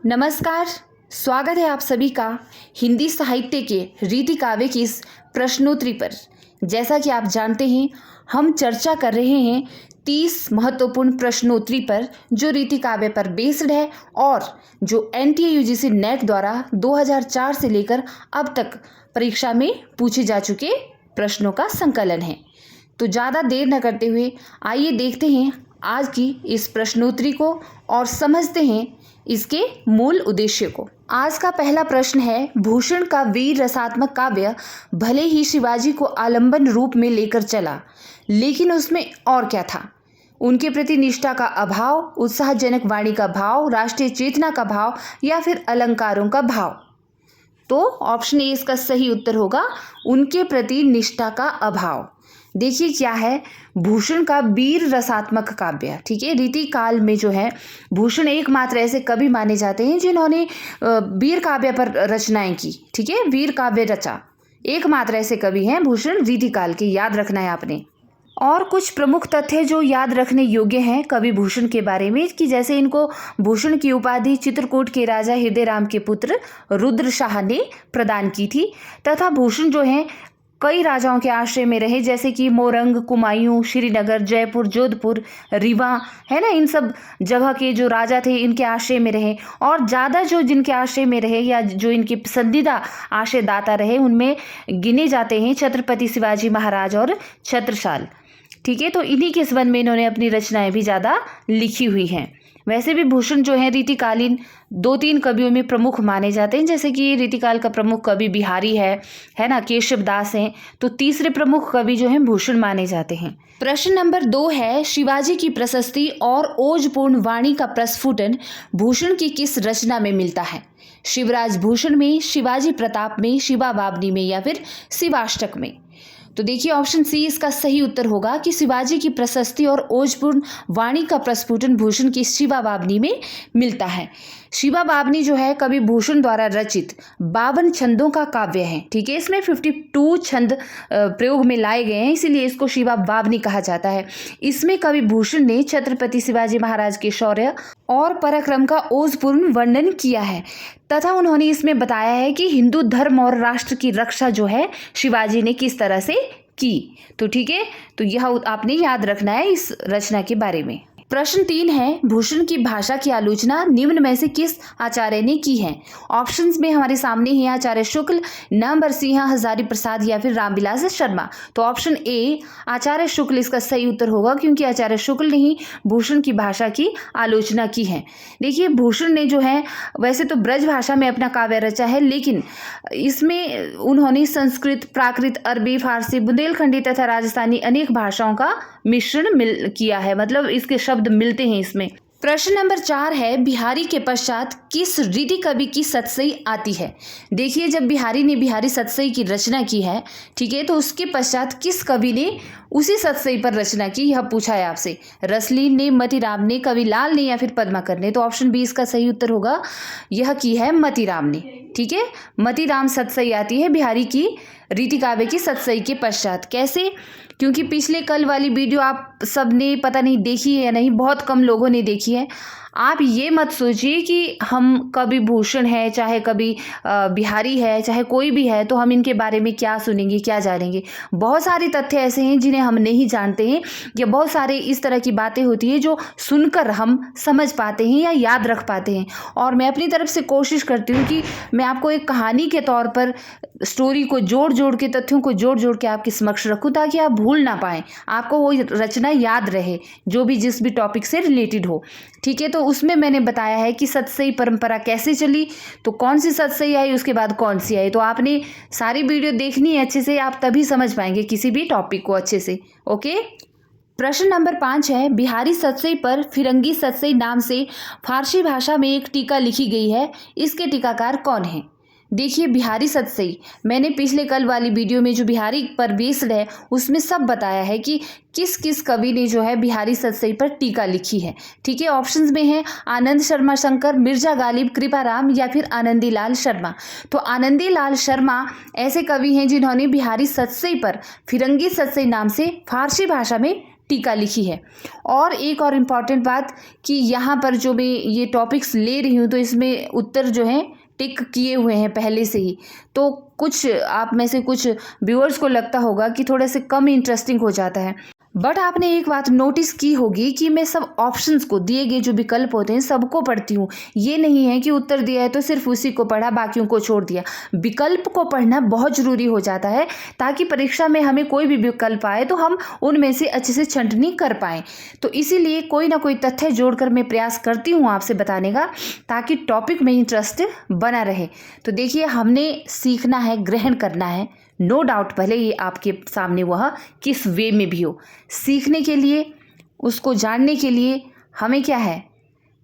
नमस्कार। स्वागत है आप सभी का हिंदी साहित्य के रीति काव्य की इस प्रश्नोत्तरी पर। जैसा कि आप जानते हैं, हम चर्चा कर रहे हैं 30 महत्वपूर्ण प्रश्नोत्तरी पर जो रीति काव्य पर बेस्ड है और जो एनटीए यूजीसी नेट द्वारा 2004 से लेकर अब तक परीक्षा में पूछे जा चुके प्रश्नों का संकलन है। तो ज़्यादा देर न करते हुए आइए देखते हैं आज की इस प्रश्नोत्तरी को और समझते हैं इसके मूल उद्देश्य को। आज का पहला प्रश्न है, भूषण का वीर रसात्मक काव्य भले ही शिवाजी को आलंबन रूप में लेकर चला, लेकिन उसमें और क्या था? उनके प्रति निष्ठा का अभाव, उत्साहजनक वाणी का भाव, राष्ट्रीय चेतना का भाव या फिर अलंकारों का भाव? तो ऑप्शन ए इसका सही उत्तर होगा, उनके प्रति निष्ठा का अभाव। देखिए क्या है, भूषण का वीर रसात्मक काव्य, ठीक है। रीति काल में जो है भूषण एकमात्र ऐसे कवि माने जाते हैं जिन्होंने वीर काव्य पर रचनाएं की, ठीक है, वीर काव्य रचा। एकमात्र ऐसे कवि हैं भूषण रीति काल के, याद रखना है आपने। और कुछ प्रमुख तथ्य जो याद रखने योग्य हैं कवि भूषण के बारे में कि जैसे इनको भूषण की उपाधि चित्रकूट के राजा हृदयराम के पुत्र रुद्र शाह ने प्रदान की थी, तथा भूषण जो है कई राजाओं के आश्रय में रहे, जैसे कि मोरंग, कुमायूं, श्रीनगर, जयपुर, जोधपुर, रीवा, है ना, इन सब जगह के जो राजा थे इनके आश्रय में रहे। और ज़्यादा जो जिनके आश्रय में रहे या जो इनके पसंदीदा आश्रयदाता रहे उनमें गिने जाते हैं छत्रपति शिवाजी महाराज और छत्रसाल, ठीक है। तो इन्हीं के संबंध में इन्होंने अपनी रचनाएं भी ज़्यादा लिखी हुई हैं। वैसे भी भूषण जो है रीतिकालीन 2-3 कवियों में प्रमुख माने जाते हैं, जैसे कि रीतिकाल का प्रमुख कवि बिहारी है ना, केशव दास हैं। तो तीसरे प्रमुख कवि जो हैं भूषण माने जाते हैं। प्रश्न नंबर 2 है, शिवाजी की प्रशस्ति और ओजपूर्ण वाणी का प्रस्फुटन भूषण की किस रचना में मिलता है? शिवराज भूषण में, शिवाजी प्रताप में, शिवा बावनी में या फिर शिवाष्टक में? तो देखिए ऑप्शन सी इसका सही उत्तर होगा कि शिवाजी की प्रशस्ति और ओजपूर्ण वाणी का प्रस्फुटन भूषण की शिवा बावनी में मिलता है। शिवा बावनी जो है कवि भूषण द्वारा रचित 52 छंदों का काव्य है, ठीक है। इसमें 52 छंद प्रयोग में लाए गए हैं, इसीलिए इसको शिवा बावनी कहा जाता है। इसमें कवि भूषण ने छत्रपति शिवाजी महाराज के शौर्य और पराक्रम का ओजपूर्ण वर्णन किया है, तथा उन्होंने इसमें बताया है कि हिंदू धर्म और राष्ट्र की रक्षा जो है शिवाजी ने किस तरह से की। तो ठीक है, तो यह आपने याद रखना है इस रचना के बारे में। प्रश्न 3 है, भूषण की भाषा की आलोचना निम्न में से किस आचार्य ने की है? ऑप्शंस में हमारे सामने है आचार्य शुक्ल, नंबर सिंह, हजारी प्रसाद या फिर रामविलास शर्मा। तो ऑप्शन ए आचार्य शुक्ल इसका सही उत्तर होगा, क्योंकि आचार्य शुक्ल ने ही भूषण की भाषा की आलोचना की है। देखिए भूषण ने जो है वैसे तो ब्रज भाषा में अपना काव्य रचा है, लेकिन इसमें उन्होंने संस्कृत, प्राकृत, अरबी, फारसी, बुंदेलखंडी तथा राजस्थानी अनेक भाषाओं का मिश्रण किया है, मतलब इसके शब्द मिलते हैं इसमें। प्रश्न नंबर 4 है, बिहारी के पश्चात किस रीति कवि की सतसई आती है? देखिए जब बिहारी ने बिहारी सतसई की रचना की है, ठीक है, तो उसके पश्चात किस कवि ने उसी सतसई पर रचना की, यह पूछा है आपसे। रसलीन ने, मतीराम ने, कविलाल ने या फिर पद्माकर ने? तो ऑप्शन बी इसका सही उत्तर होगा, यह की है मतीराम ने, ठीक है। मतीराम सतसई आती है बिहारी की रीति काव्य की सतसई के पश्चात। कैसे? क्योंकि पिछले कल वाली वीडियो आप सबने पता नहीं देखी है या नहीं, बहुत कम लोगों ने देखी है। आप ये मत सोचिए कि हम कवि भूषण है, चाहे कवि बिहारी है, चाहे कोई भी है, तो हम इनके बारे में क्या सुनेंगे, क्या जानेंगे। बहुत सारे तथ्य ऐसे हैं जिन्हें हम नहीं जानते हैं, या बहुत सारे इस तरह की बातें होती है जो सुनकर हम समझ पाते हैं या याद रख पाते हैं। और मैं अपनी तरफ से कोशिश करती हूँ कि मैं आपको एक कहानी के तौर पर स्टोरी को जोड़ जोड़ के, तथ्यों को जोड़ जोड़ के आपके समक्ष रखूँ, ताकि आप भूल ना पाएँ, आपको वो रचना याद रहे जो भी जिस भी टॉपिक से रिलेटेड हो, ठीक है। तो उसमें मैंने बताया है कि सतसई परंपरा कैसे चली, तो कौन सी सतसई आई, उसके बाद कौन सी आई। तो आपने सारी वीडियो देखनी है अच्छे से, आप तभी समझ पाएंगे किसी भी टॉपिक को अच्छे से। ओके। प्रश्न नंबर 5 है, बिहारी सतसई पर फिरंगी सतसई नाम से फारसी भाषा में एक टीका लिखी गई है, इसके टीकाकार कौन है? देखिए बिहारी सतसई, मैंने पिछले कल वाली वीडियो में जो बिहारी पर बेस्ड है उसमें सब बताया है कि किस किस कवि ने जो है बिहारी सतसई पर टीका लिखी है, ठीक है। ऑप्शंस में है आनंद शर्मा शंकर, मिर्जा गालिब, कृपाराम या फिर आनंदीलाल शर्मा। तो आनंदीलाल शर्मा ऐसे कवि हैं जिन्होंने बिहारी सतसई पर फिरंगी सतसई नाम से फारसी भाषा में टीका लिखी है। और एक और इम्पॉर्टेंट बात कि यहाँ पर जो मैं ये टॉपिक्स ले रही हूँ तो इसमें उत्तर जो है टिक किए हुए हैं पहले से ही, तो कुछ आप में से कुछ व्यूअर्स को लगता होगा कि थोड़े से कम इंटरेस्टिंग हो जाता है। बट आपने एक बात नोटिस की होगी कि मैं सब ऑप्शंस को, दिए गए जो विकल्प होते हैं सबको पढ़ती हूँ। ये नहीं है कि उत्तर दिया है तो सिर्फ उसी को पढ़ा, बाकियों को छोड़ दिया। विकल्प को पढ़ना बहुत ज़रूरी हो जाता है ताकि परीक्षा में हमें कोई भी विकल्प आए तो हम उनमें से अच्छे से छंटनी कर पाएँ। तो इसीलिए कोई ना कोई तथ्य जोड़कर मैं प्रयास करती हूँ आपसे बताने का, ताकि टॉपिक में इंटरेस्ट बना रहे। तो देखिए, हमने सीखना है, ग्रहण करना है, नो डाउट। पहले ये आपके सामने वह किस वे में भी हो, सीखने के लिए, उसको जानने के लिए हमें क्या है,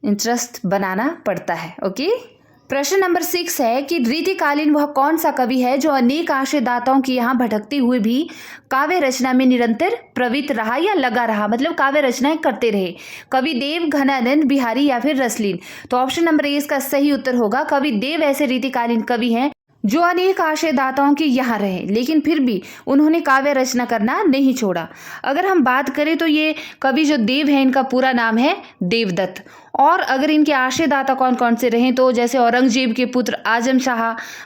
इंटरेस्ट बनाना पड़ता है। ओके। प्रश्न नंबर 6 है कि रीतिकालीन वह कौन सा कवि है जो अनेक आश्रयदाताओं के यहाँ भटकते हुए भी काव्य रचना में निरंतर प्रवृत्त रहा या लगा रहा, मतलब काव्य रचनाएं करते रहे। कवि देव, घनानंद, बिहारी या फिर रसलीन। तो ऑप्शन नंबर ए इसका सही उत्तर होगा। कवि देव ऐसे रीतिकालीन कवि हैं जो अनेक आश्रयदाताओं के यहाँ रहे, लेकिन फिर भी उन्होंने काव्य रचना करना नहीं छोड़ा। अगर हम बात करें तो ये कवि जो देव हैं, इनका पूरा नाम है देवदत्त। और अगर इनके आश्रयदाता कौन कौन से रहे तो जैसे औरंगजेब के पुत्र आजम शाह,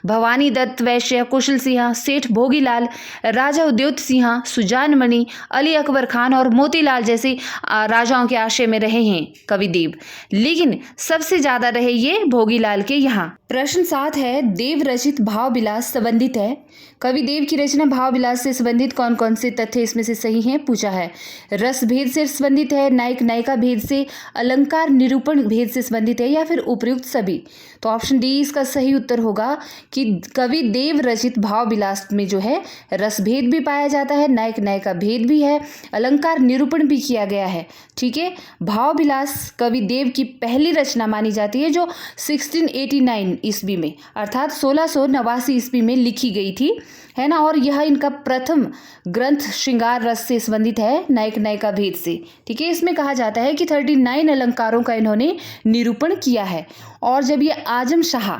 भवानी दत्त वैश्य, कुशल सिंह, सेठ भोगीलाल, राजा उद्योत सिंह, सुजान मणि, अली अकबर खान और मोतीलाल जैसे राजाओं के आश्रय में रहे हैं कवि देव, लेकिन सबसे ज्यादा रहे ये भोगीलाल के यहाँ। प्रश्न 7 है, देव रचित भाव विलास संबंधित है। कवि देव की रचना भाव विलास से संबंधित कौन कौन से तथ्य इसमें से सही हैं, पूछा है। रस भेद से संबंधित है, नायक नायिका भेद से, अलंकार निरूपण भेद से संबंधित है या फिर उपयुक्त सभी। तो ऑप्शन डी इसका सही उत्तर होगा कि कवि देव रचित भाव विलास में जो है रस भेद भी पाया जाता है, नायक नायिका भेद भी है, अलंकार निरूपण भी किया गया है। ठीक है। भाव विलास कवि देव की पहली रचना मानी जाती है जो 1689 ईस्वी में अर्थात 1689 ईस्वी में लिखी गई थी, है ना। और यह इनका प्रथम ग्रंथ श्रृंगार रस से संबंधित है, नायक नायिका भेद से। ठीक है। इसमें कहा जाता है कि 39 अलंकारों का इन्होंने निरूपण किया है। और जब ये आजम शाह,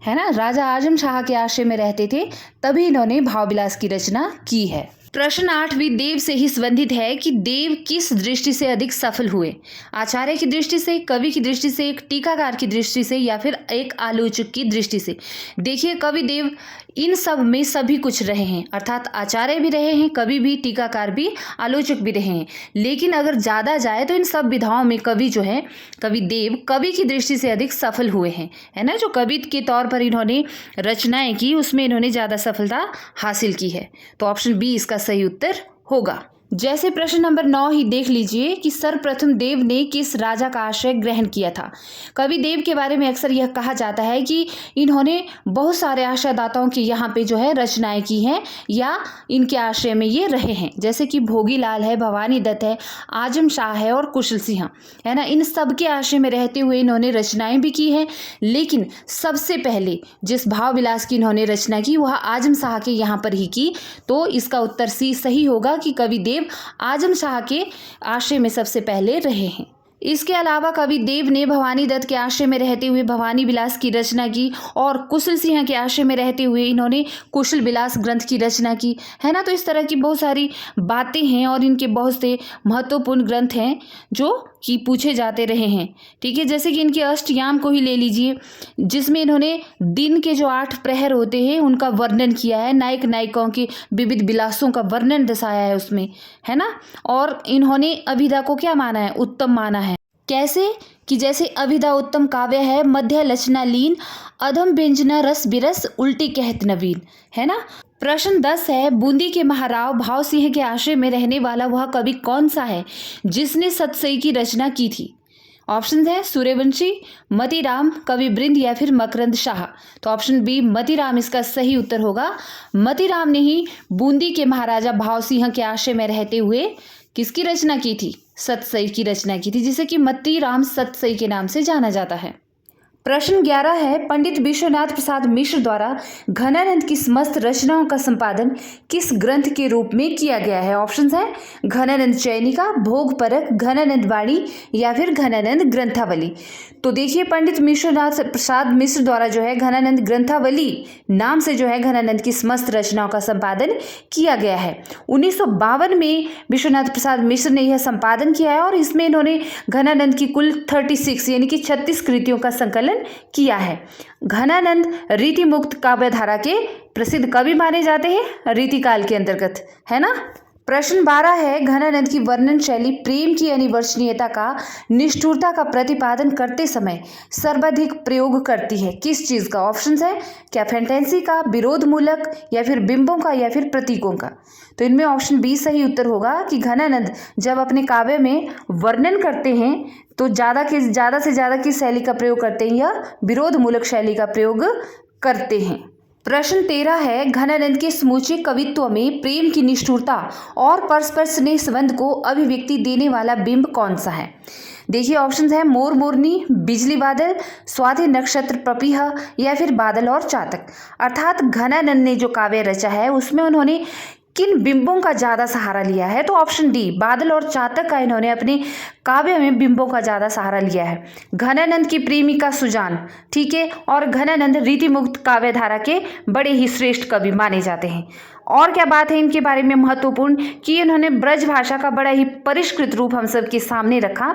है ना, राजा आजम शाह के आश्रय में रहते थे तभी इन्होंने भाव विलास की रचना की है। प्रश्न 8 भी देव से ही संबंधित है कि देव किस दृष्टि से अधिक सफल हुए, आचार्य की दृष्टि से, कवि की दृष्टि से, एक टीकाकार की दृष्टि से या फिर एक आलोचक की दृष्टि से। देखिए, कवि देव इन सब में सभी कुछ रहे हैं, अर्थात आचार्य भी रहे हैं, कवि भी, टीकाकार भी, आलोचक भी रहे हैं। लेकिन अगर ज़्यादा जाए तो इन सब विधाओं में कवि जो है, कवि देव कवि की दृष्टि से अधिक सफल हुए हैं, है ना। जो कवि के तौर पर इन्होंने रचनाएं की उसमें इन्होंने ज़्यादा सफलता हासिल की है। तो ऑप्शन बी इसका सही उत्तर होगा। जैसे प्रश्न नंबर 9 ही देख लीजिए कि सर्वप्रथम देव ने किस राजा का आश्रय ग्रहण किया था। कवि देव के बारे में अक्सर यह कहा जाता है कि इन्होंने बहुत सारे आश्रयदाताओं के यहाँ पे जो है रचनाएं की हैं या इनके आश्रय में ये रहे हैं, जैसे कि भोगीलाल है, भवानी दत्त है, आजम शाह है और कुशल सिंह, है ना। इन सब के आश्रय में रहते हुए इन्होंने रचनाएं भी की हैं, लेकिन सबसे पहले जिस भाव विलास की इन्होंने रचना की वह आजम शाह के यहाँ पर ही की। तो इसका उत्तर सी सही होगा कि कवि देव आजम शाह के आश्रय में सबसे पहले रहे हैं। इसके अलावा कवि देव ने भवानी दत्त के आश्रय में रहते हुए भवानी विलास की रचना की और कुशल सिंह के आश्रय में रहते हुए इन्होंने कुशल विलास ग्रंथ की रचना की, है ना। तो इस तरह की बहुत सारी बातें हैं और इनके बहुत से महत्वपूर्ण ग्रंथ हैं जो कि पूछे जाते रहे हैं। ठीक है। जैसे कि इनके अष्टयाम को ही ले लीजिए, जिसमें इन्होंने दिन के जो 8 प्रहर होते हैं उनका वर्णन किया है, नायक नायिकाओं के विविध विलासों का वर्णन दर्शाया है उसमें, है ना। और इन्होंने अभिधा को क्या माना है, उत्तम माना है। कैसे कि जैसे अभिधा उत्तम काव्य है, मध्य लचना लीन, अधम व्यंजना रस बिरस, उल्टी कहत नवीन, है ना। प्रश्न 10 है, बूंदी के महाराव भाव सिंह के आश्रय में रहने वाला वह कवि कौन सा है जिसने सतसई की रचना की थी। ऑप्शन है सूर्यवंशी, मतीराम, कवि बृंद या फिर मकरंद शाह। तो ऑप्शन बी मतीराम इसका सही उत्तर होगा। मतीराम ने ही बूंदी के महाराजा भाव सिंह के आश्रय में रहते हुए किसकी रचना की थी, सतसई की रचना की थी, जिसे कि मतीराम सतसई के नाम से जाना जाता है। प्रश्न 11 है, पंडित विश्वनाथ प्रसाद मिश्र द्वारा घनानंद की समस्त रचनाओं का संपादन किस ग्रंथ के रूप में किया गया है? ऑप्शंस हैं घनानंद चयनिका, भोग परक, घनानंद वाणी या फिर घनानंद ग्रंथावली। तो देखिए, पंडित विश्वनाथ प्रसाद मिश्र द्वारा जो है घनानंद ग्रंथावली नाम से जो है घनानंद की समस्त रचनाओं का संपादन किया गया है। 1952 में विश्वनाथ प्रसाद मिश्र ने यह संपादन किया है और इसमें इन्होंने घनानंद की कुल 36 यानी कि 36 कृतियों का संकलन किया है। घनानंद रीति मुक्त काव्य धारा के प्रसिद्ध कवि माने जाते हैं रीतिकाल के अंतर्गत, है ना। प्रश्न 12 है, घनानंद की वर्णन शैली प्रेम की अनिवर्चनीयता का, निष्ठुरता का प्रतिपादन करते समय सर्वाधिक प्रयोग करती है किस चीज का? ऑप्शंस है क्या फैंटेसी का, विरोध मूलक या फिर बिंबों का या फिर प्रतीकों का? तो इनमें ऑप्शन बी सही उत्तर होगा कि घनानंद जब अपने काव्य में वर्णन करते हैं तो ज्यादा से ज्यादा किस शैली का प्रयोग करते हैं या विरोध मूलक शैली का प्रयोग करते हैं। प्रश्न 13 है, घनानंद के समूचे कवित्व में प्रेम की निष्ठुरता और परस्पर स्नेह संबंध को अभिव्यक्ति देने वाला बिंब कौन सा है? देखिए, ऑप्शंस है मोर मोरनी, बिजली बादल, स्वाति नक्षत्र पपीह या फिर बादल और चातक। अर्थात घनानंद ने जो काव्य रचा है उसमें उन्होंने किन बिंबों का ज्यादा सहारा लिया है? तो ऑप्शन डी बादल और चातक का इन्होंने अपने काव्य में बिंबों का ज्यादा सहारा लिया है। घनानंद की प्रेमिका सुजान, ठीक है, और घनानंद रीति मुक्त काव्य धारा के बड़े ही श्रेष्ठ कवि माने जाते हैं। और क्या बात है इनके बारे में महत्वपूर्ण कि इन्होंने ब्रज भाषा का बड़ा ही परिष्कृत रूप हम सबके सामने रखा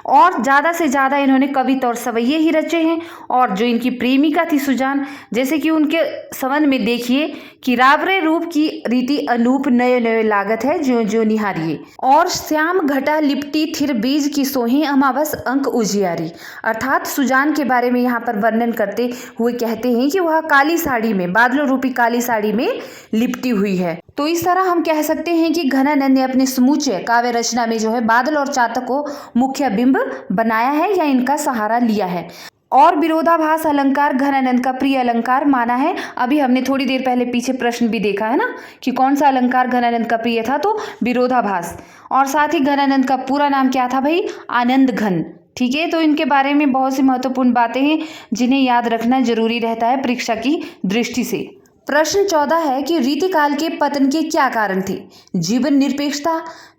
और ज़्यादा से ज़्यादा इन्होंने कविता और सवैये ही रचे हैं। और जो इनकी प्रेमिका थी सुजान, जैसे कि उनके संबंध में देखिए कि रावरे रूप की रीति अनूप नये नये लागत है ज्यों ज्यों निहारिए, और श्याम घटा लिपटी थिर बीज की सोहे अमावस अंक उजियारी। अर्थात सुजान के बारे में यहाँ पर वर्णन करते हुए कहते हैं कि वह काली साड़ी में, बादलों रूपी काली साड़ी में लिपटी हुई है। तो इस तरह हम कह सकते हैं कि घनानंद ने अपने समूचे काव्य रचना में जो है बादल और चातक को मुख्य बिंब बनाया है या इनका सहारा लिया है। और विरोधाभास अलंकार घनानंद का प्रिय अलंकार माना है। अभी हमने थोड़ी देर पहले पीछे प्रश्न भी देखा है ना कि कौन सा अलंकार घनानंद का प्रिय था, तो विरोधाभास। और साथ ही घनानंद का पूरा नाम क्या था भाई? आनंद घन, ठीक है। तो इनके बारे में बहुत सी महत्वपूर्ण बातें हैं जिन्हें याद रखना जरूरी रहता है परीक्षा की दृष्टि से। प्रश्न 14 है कि रीतिकाल के पतन के क्या कारण थे? जीवन निरपेक्षता,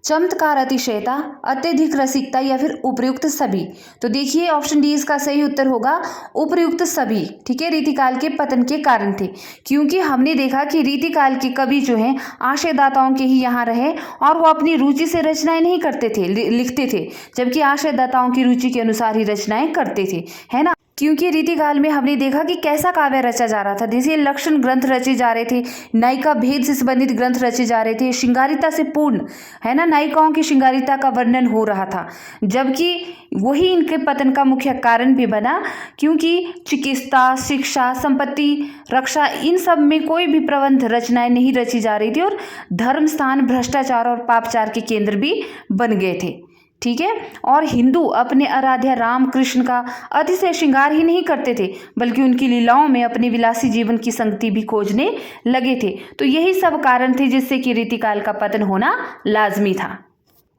चमत्कार अतिशयता, अत्यधिक रसिकता या फिर उपर्युक्त सभी। तो देखिए, ऑप्शन डी इसका सही उत्तर होगा उपर्युक्त सभी, ठीक है। रीतिकाल के पतन के कारण थे क्योंकि हमने देखा कि रीतिकाल के कवि जो हैं आशयदाताओं के ही यहाँ रहे और वो अपनी रुचि से रचनाएं नहीं करते थे, लिखते थे, जबकि आशयदाताओं की रुचि के अनुसार ही रचनाएं करते थे, है ना। क्योंकि रीतिकाल में हमने देखा कि कैसा काव्य रचा जा रहा था, जैसे लक्षण ग्रंथ रचे जा रहे थे, नायिका भेद से संबंधित ग्रंथ रचे जा रहे थे, श्रृंगारिता से पूर्ण, है ना, नायिकाओं की श्रृंगारिता का वर्णन हो रहा था। जबकि वही इनके पतन का मुख्य कारण भी बना क्योंकि चिकित्सा, शिक्षा, संपत्ति, रक्षा, इन सब में कोई भी प्रबंध रचनाएं नहीं रची जा रही थी और धर्म स्थान भ्रष्टाचार और पापचार के केंद्र भी बन गए थे, ठीक है। और हिंदू अपने आराध्य राम कृष्ण का अतिशय श्रृंगार ही नहीं करते थे बल्कि उनकी लीलाओं में अपने विलासी जीवन की संगति भी खोजने लगे थे। तो यही सब कारण थे जिससे कि रीतिकाल का पतन होना लाजमी था।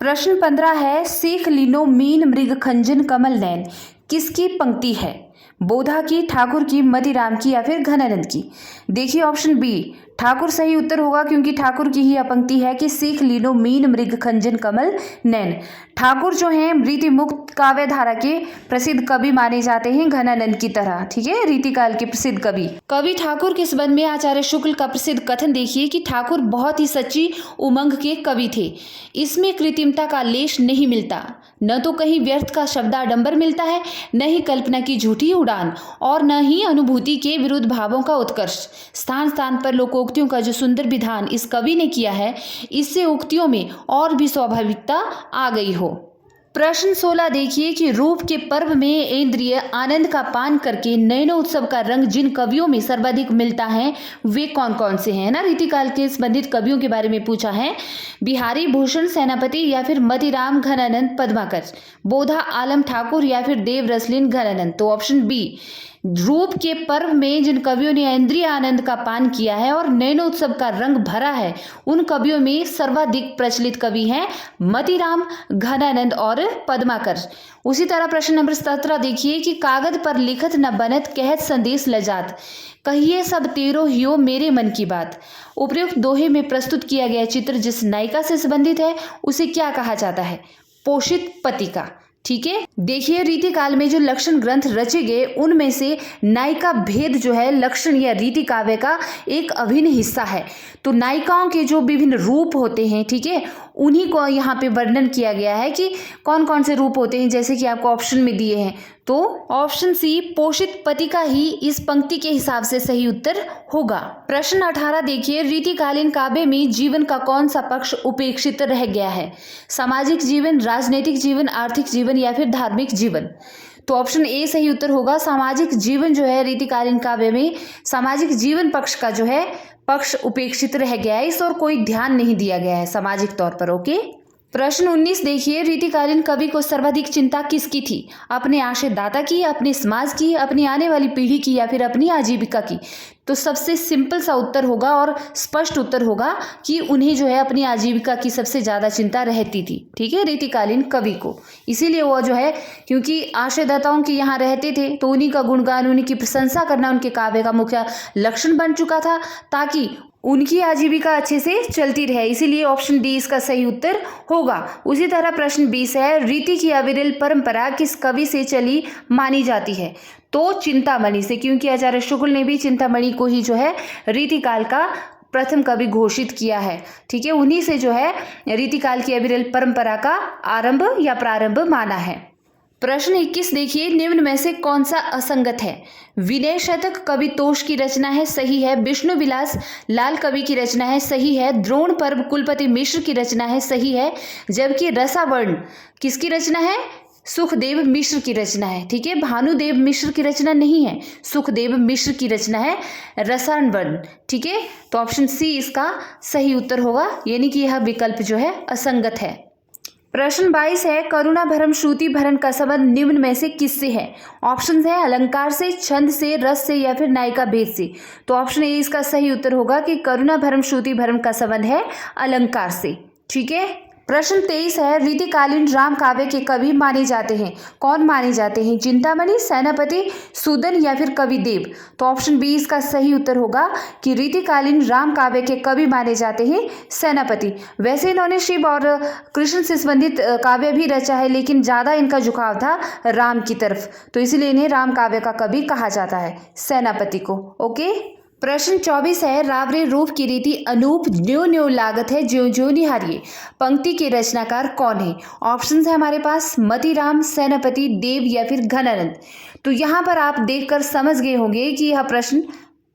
प्रश्न 15 है, सीख लीनो मीन मृग खंजन कमल नैन किसकी पंक्ति है? बोधा की, ठाकुर की, मतीराम की या फिर घनानंद की? देखिए, ऑप्शन बी ठाकुर सही उत्तर होगा क्योंकि ठाकुर की ही पंक्ति है कि सीख लीनो मीन मृग खंजन कमल नैन। ठाकुर जो हैं रीति मुक्त काव्य धारा के प्रसिद्ध कवि माने जाते हैं घनानंद की तरह, ठीक है, रीतिकाल के प्रसिद्ध कवि ठाकुर के संबंध में आचार्य शुक्ल का प्रसिद्ध कथन देखिए कि ठाकुर बहुत ही सच्ची उमंग के कवि थे। इसमें कृत्रिमता का लेश नहीं मिलता, न तो कहीं व्यर्थ का शब्दाडंबर मिलता है, न ही कल्पना की झूठी उड़ान और न ही अनुभूति के विरुद्ध भावों का उत्कर्ष। स्थान स्थान पर लोकोक्तियों का जो सुंदर विधान इस कवि ने किया है, इससे उक्तियों में और भी स्वाभाविकता आ गई हो। प्रश्न 16 देखिए कि रूप के पर्व में इंद्रिय आनंद का पान करके नयनोत्सव का रंग जिन कवियों में सर्वाधिक मिलता है वे कौन कौन से हैं ना। रीतिकाल के संबंधित कवियों के बारे में पूछा है। बिहारी भूषण सेनापति या फिर मतीराम घनानंद पद्माकर, बोधा आलम ठाकुर या फिर देव रसलीन घनानंद। तो ऑप्शन बी रूप के पर्व में जिन कवियों ने इंद्रिय आनंद का पान किया है और नयनोत्सव का रंग भरा है, उन कवियों में सर्वाधिक प्रचलित कवि हैं मतीराम, घनानंद और पद्माकर। उसी तरह प्रश्न नंबर 17 देखिए कि कागज पर लिखत न बनत, कहत संदेश लजात, कहिए सब तेरो हियो मेरे मन की बात। उपयुक्त दोहे में प्रस्तुत किया गया चित्र जिस नायिका से संबंधित है उसे क्या कहा जाता है? पोषित पतिका। ठीक है, देखिए रीतिकाल में जो लक्षण ग्रंथ रचे गए उनमें से नायिका भेद जो है लक्षण या रीति काव्य का एक अभिन्न हिस्सा है। तो नायिकाओं के जो विभिन्न रूप होते हैं, ठीक है, उन्हीं को यहाँ पे वर्णन किया गया है कि कौन कौन से रूप होते हैं, जैसे कि आपको ऑप्शन में दिए हैं। तो ऑप्शन सी पोषित पतिका ही इस पंक्ति के हिसाब से सही उत्तर होगा। प्रश्न 18 देखिए, रीतिकालीन काव्य में जीवन का कौन सा पक्ष उपेक्षित रह गया है? सामाजिक जीवन, राजनीतिक जीवन, आर्थिक जीवन या फिर धार्मिक जीवन? तो ऑप्शन ए सही उत्तर होगा। सामाजिक जीवन जो है रीतिकालीन काव्य में सामाजिक जीवन पक्ष का जो है पक्ष उपेक्षित रह गया है, इस और कोई ध्यान नहीं दिया गया है सामाजिक तौर पर। ओके, प्रश्न 19 देखिए, रीतिकालीन कवि को सर्वाधिक चिंता किसकी थी? अपने आश्रयदाता की, अपने समाज की, अपनी आने वाली पीढ़ी की या फिर अपनी आजीविका की? तो सबसे सिंपल सा उत्तर होगा और स्पष्ट उत्तर होगा कि उन्हें जो है अपनी आजीविका की सबसे ज़्यादा चिंता रहती थी। ठीक है, रीतिकालीन कवि को, इसीलिए वो जो है क्योंकि आश्रयदाताओं के यहाँ रहते थे तो उन्हीं का गुणगान, उन्हीं की प्रशंसा करना उनके काव्य का मुख्य लक्षण बन चुका था, ताकि उनकी आजीविका अच्छे से चलती रहे। इसीलिए ऑप्शन डी इसका सही उत्तर होगा। उसी तरह प्रश्न 20 है, रीति की अविरल परंपरा किस कवि से चली मानी जाती है? तो चिंतामणि से, क्योंकि आचार्य शुक्ल ने भी चिंतामणि को ही जो है रीतिकाल का प्रथम कवि घोषित किया है। ठीक है, उन्हीं से जो है रीतिकाल की अविरल परंपरा का आरंभ या प्रारंभ माना है। प्रश्न 21 देखिए, निम्न में से कौन सा असंगत है? विनय शतक कवि तोष की रचना है, सही है। विष्णु विलास लाल कवि की रचना है, सही है। द्रोण पर्व कुलपति मिश्र की रचना है, सही है। जबकि रसावर्ण किसकी रचना है? सुखदेव मिश्र की रचना है। ठीक है, भानुदेव मिश्र की रचना नहीं है, सुखदेव मिश्र की रचना है रसावर्ण। ठीक है, तो ऑप्शन सी इसका सही उत्तर होगा, यानी कि यह विकल्प जो है असंगत है। प्रश्न 22 है, करुणा भरम श्रुति भरण का संबंध निम्न में से किससे है? ऑप्शन है अलंकार से, छंद से, रस से या फिर नायिका भेद से? तो ऑप्शन ए इसका सही उत्तर होगा कि करुणा भरम श्रुति भरण का संबंध है अलंकार से। ठीक है, प्रश्न 23 है, रीतिकालीन राम काव्य के कवि माने जाते हैं, कौन माने जाते हैं? चिंतामणि, सेनापति, सूदन या फिर कविदेव? तो ऑप्शन बी इसका सही उत्तर होगा कि रीतिकालीन राम काव्य के कवि माने जाते हैं सेनापति। वैसे इन्होंने शिव और कृष्ण से संबंधित काव्य भी रचा है, लेकिन ज़्यादा इनका झुकाव था राम की तरफ, तो इसलिए इन्हें राम काव्य का कवि कहा जाता है, सेनापति को। ओके, प्रश्न 24 है, रावरे रूप की रीति अनूप न्यो न्यो लागत है ज्यो ज्यो निहारिये, पंक्ति के रचनाकार कौन है? ऑप्शन है हमारे पास मतीराम, सेनापति, देव या फिर घनानंद। तो यहाँ पर आप देखकर समझ गए होंगे कि यह प्रश्न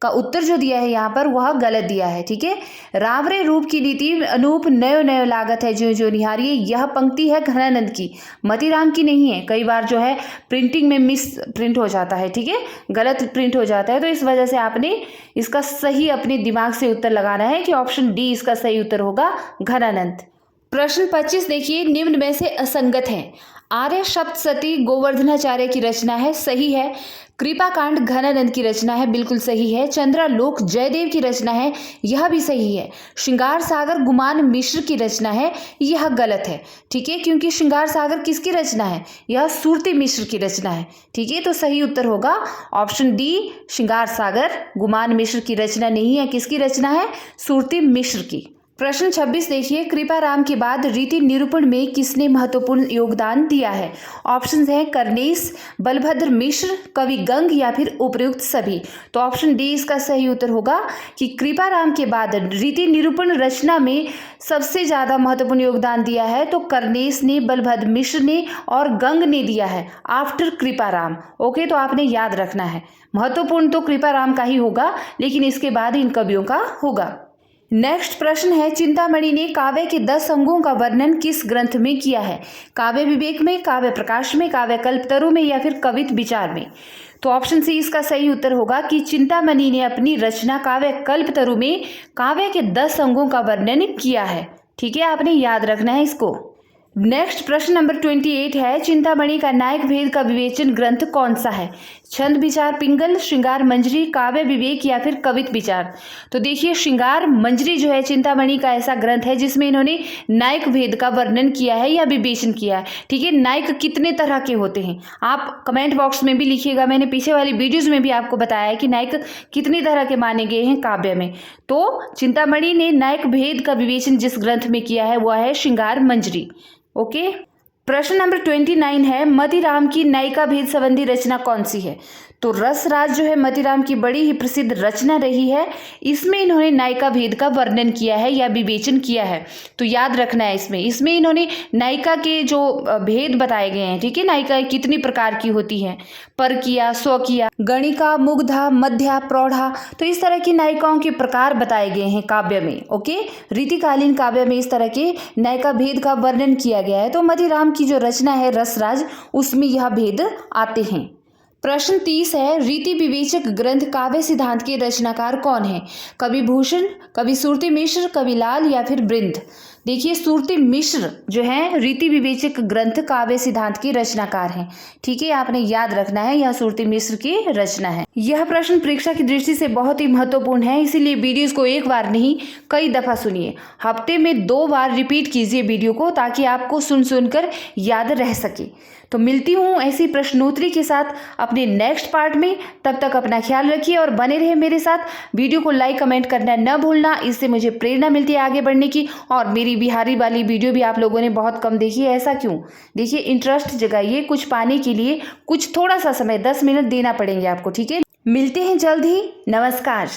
का उत्तर जो दिया है यहाँ पर वह गलत दिया है। ठीक है, रावरे रूप की रीति अनूप नयो नयो लागत है ज्यो ज्यो निहारिये, यह पंक्ति है घनानंद की, मतीराम की नहीं है। कई बार जो है प्रिंटिंग में मिस प्रिंट हो जाता है, ठीक है, गलत प्रिंट हो जाता है, तो इस वजह से आपने इसका सही अपने दिमाग से उत्तर लगाना है कि ऑप्शन डी इसका सही उत्तर होगा घनानंद। प्रश्न 25 देखिए, निम्न में से असंगत है। आर्य सप्तशती गोवर्धनाचार्य की रचना है, सही है। कृपाकांड घनानंद की रचना है, बिल्कुल सही है। चंद्रालोक जयदेव की रचना है, यह भी सही है। श्रृंगार सागर गुमान मिश्र की रचना है, यह गलत है। ठीक है, क्योंकि श्रृंगार सागर किसकी रचना है? यह सुरती मिश्र की रचना है। ठीक है, तो सही उत्तर होगा ऑप्शन डी, श्रृंगार सागर गुमान मिश्र की रचना नहीं है। किसकी रचना है? सुरती मिश्र की। प्रश्न 26 देखिए, कृपाराम के बाद रीति निरूपण में किसने महत्वपूर्ण योगदान दिया है? ऑप्शन है कर्नेश, बलभद्र मिश्र, कवि गंग या फिर उपयुक्त सभी? तो ऑप्शन डी इसका सही उत्तर होगा कि कृपाराम के बाद रीति निरूपण रचना में सबसे ज़्यादा महत्वपूर्ण योगदान दिया है तो कर्नेश ने, बलभद्र मिश्र ने और गंग ने दिया है आफ्टर कृपाराम। ओके, तो आपने याद रखना है, महत्वपूर्ण तो कृपाराम का ही होगा, लेकिन इसके बाद इन कवियों का होगा। नेक्स्ट प्रश्न है, चिंतामणि ने काव्य के 10 अंगों का वर्णन किस ग्रंथ में किया है? काव्य विवेक में, काव्य प्रकाश में, काव्य कल्पतरु में या फिर कवित विचार में? तो ऑप्शन सी इसका सही उत्तर होगा कि चिंतामणि ने अपनी रचना काव्य कल्पतरु में काव्य के 10 अंगों का वर्णन किया है। ठीक है, आपने याद रखना है इसको। नेक्स्ट प्रश्न नंबर 28 है, चिंतामणि का नायक भेद का विवेचन ग्रंथ कौन सा है? छंद विचार पिंगल, श्रृंगार मंजरी, काव्य विवेक या फिर कवित विचार। तो देखिए श्रृंगार मंजरी जो है चिंतामणि का ऐसा ग्रंथ है जिसमें इन्होंने नायक भेद का वर्णन किया है या विवेचन किया है। ठीक है, नायक कितने तरह के होते हैं आप कमेंट बॉक्स में भी लिखिएगा। मैंने पीछे वाली वीडियोज में भी आपको बताया है कि नायक कितनी तरह के माने गए हैं काव्य में। तो चिंतामणि ने नायक भेद का विवेचन जिस ग्रंथ में किया है वह है श्रृंगार मंजरी। ओके, प्रश्न नंबर 29 है, मतीराम की नायिका भेद संबंधी रचना कौन सी है? तो रसराज जो है मतीराम की बड़ी ही प्रसिद्ध रचना रही है। इसमें इन्होंने नायिका भेद का वर्णन किया है या विवेचन किया है। तो याद रखना है इसमें इन्होंने नायिका के जो भेद बताए गए हैं। ठीक है, नायिका कितनी प्रकार की होती हैं, परकिया, स्वकिया, गणिका, मुग्धा, मध्या, प्रौढ़ा। तो इस तरह की नायिकाओं के प्रकार बताए गए हैं काव्य में। ओके, रीतिकालीन काव्य में इस तरह के नायिका भेद का वर्णन किया गया है। तो मतीराम की जो रचना है रसराज, उसमें यह भेद आते हैं। प्रश्न 30 है, रीति विवेचक ग्रंथ काव्य सिद्धांत के रचनाकार कौन है? कवि भूषण, कवि सुरती मिश्र, कवि लाल या फिर बृंद। देखिए सुरती मिश्र जो है रीति विवेचक ग्रंथ काव्य सिद्धांत के रचनाकार हैं। ठीक है, आपने याद रखना है यह सुरती मिश्र की रचना है। यह प्रश्न परीक्षा की दृष्टि से बहुत ही महत्वपूर्ण है, इसीलिए वीडियोस को एक बार नहीं कई दफा सुनिए। हफ्ते में 2 बार रिपीट कीजिए वीडियो को ताकि आपको सुनकर याद रह सके। तो मिलती हूँ ऐसी प्रश्नोत्तरी के साथ अपने नेक्स्ट पार्ट में। तब तक अपना ख्याल रखिए और बने रहे मेरे साथ। वीडियो को लाइक कमेंट करना न भूलना, इससे मुझे प्रेरणा मिलती है आगे बढ़ने की। और मेरी बिहारी वाली वीडियो भी आप लोगों ने बहुत कम देखी है, ऐसा क्यों? देखिए इंटरेस्ट जगाइए, कुछ पाने के लिए कुछ थोड़ा सा समय 10 मिनट देना पड़ेंगे आपको। ठीक है, मिलते हैं जल्द ही। नमस्कार।